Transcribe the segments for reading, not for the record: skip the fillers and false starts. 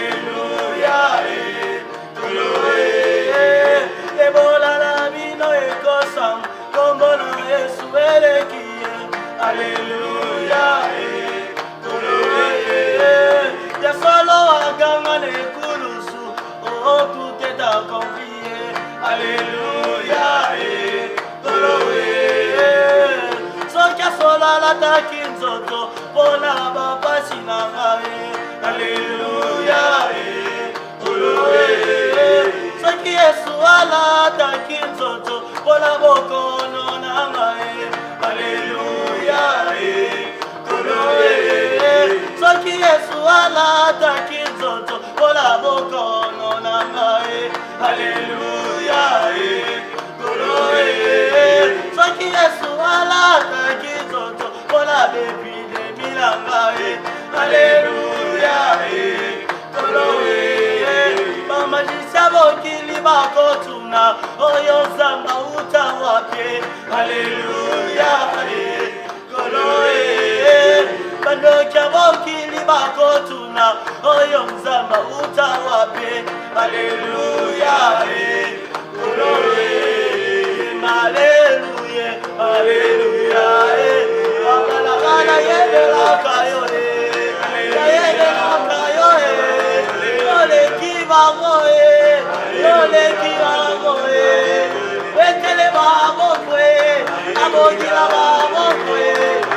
Alléluia, Ebola la mino ekosam, kombona Yesu elekie. Alléluia, ya solo aganga ne kulusu, oh tout est accompli. Alléluia, sokia sola la takinzoto, pona baba sinangae. Alléluia, soki Yesu ala takinzoto, pona bokono nangae. Alléluia, soki Yesu ala takinzoto, pona bokono nangae. Alléluia, soki Yesu ala takinzoto, pona bebide milangae. Alléluia, bamajisa bokili bakotuna, oyo nzamba utawapye. Alléluia, bandokia bokili bakotuna, oyo nzamba utawapye. Alléluia, Alléluia, Alléluia, Alléluia, Alléluia,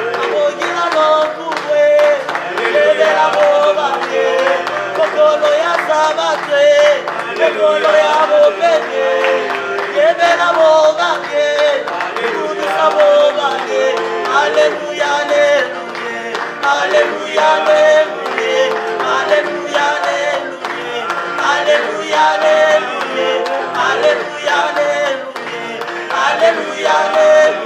Alléluia,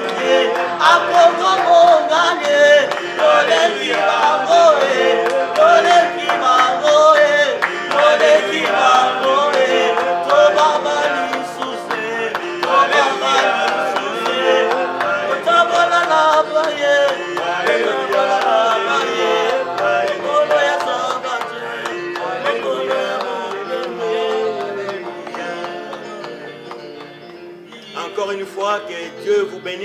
Encore une fois, que Dieu vous bénisse.